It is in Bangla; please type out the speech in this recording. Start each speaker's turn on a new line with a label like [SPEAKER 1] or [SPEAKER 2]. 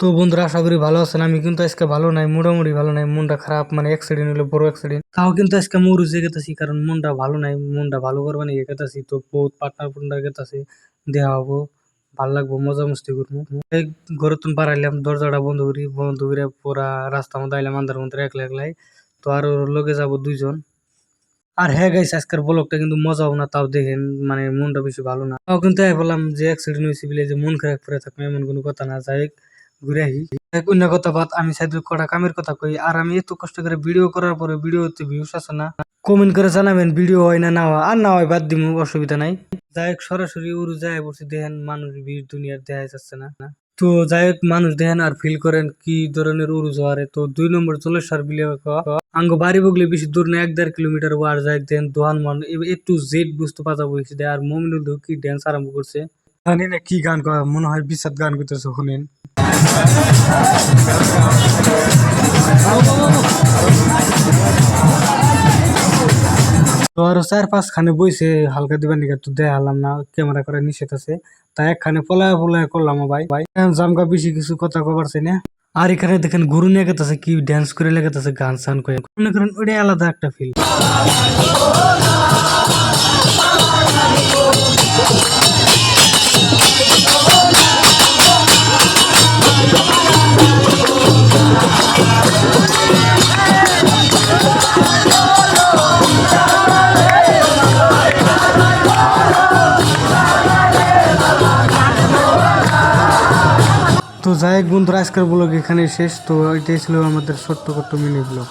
[SPEAKER 1] তো বন্ধুরা আশা করি ভালো আছেন। আমি কিন্তু আজকে ভালো নাই, মোটামুটি ভালো নাই, মনটা খারাপ, মানে অ্যাক্সিডেন্ট হলো, বড় অ্যাক্সিডেন্ট। তাও কিন্তু আজকে মরু যে গেতেছি, কারণ মনটা ভালো নাই, মনটা ভালো করবা নিয়ে গেতেছি। তো বহুত পার্টনার গেতেছি, দেওয়া হবো, ভাল লাগবো, মজা মস্তি করবো। এই ঘরে তুমি বাড়াইলাম, দরজাটা বন্ধ করে পুরা রাস্তার মধ্যে আইলাম, আন্ধার মধ্যে একলা একলাই। তো আর ওর লগে যাবো দুইজন। আর হ্যাঁ গাইস, আজকের ব্লগটা কিন্তু মজা হবে না, তাও দেখেন, মানে মনটা বেশি ভালো না। তাও কিন্তু বললাম যে অ্যাক্সিডেন্ট হয়েছে বলে যে মন খারাপ করে থাকবে এমন কোনো কথা না। যাই হোক, ঘুরে আহি। অন্য কথা বাদ, আমি সাইড কটা কামের কথা কই। আর আমি এত কষ্ট করে ভিডিও করার পরে ভিডিওতে ভিউস আছে না, কমেন্ট করে জানাবেন ভিডিও হয় না না হয়। আর না হয় বাদ দিমু, অসুবিধা নাই। যাই হোক, সরাসরি উড়ু যায় বসে দেখেন মানুষ ভিড় দুনিয়ার দেখা যাচ্ছে না। তো যাই হোক, মানুষ দেখেন আর ফিল করেন কি ধরনের উড়ু জোয়ারে। তো 2 নম্বর জলেশ্বর বিলে আঙ্গ বাড়ি বগলে বেশি দূর না, 1-1.5 কিলোমিটার ওয়ার যায় দেন দোহান মান একটু জেড বুঝতে পাতা বইছে দেয়। আর মমিনুল কি ড্যান্স আরম্ভ করছে, জানি না কি গান কয়, মনে হয় বিশাদ গান করতেছে শুনেন। তো আরো 4-5 খানে বইছে হালকা দিবার নিকে, তো দেখালাম না, ক্যামেরা করে নিষেধ আছে। তাই একখানে পলায় পলায় করলাম ভাই ভাই। জামগা বেশি কিছু কথা কবার চাই না। আর এখানে দেখেন গুরু নিয়ে গেতেছে, কি ড্যান্স করে লেগেছে, গান সান করে মনে করেন, ওটাই আলাদা একটা ফিল। তো যাই হোক বন্ধুরা, আজকের ব্লগ এখানে শেষ। তো এটাই ছিল আমাদের ছোট্ট মিনি ব্লগ।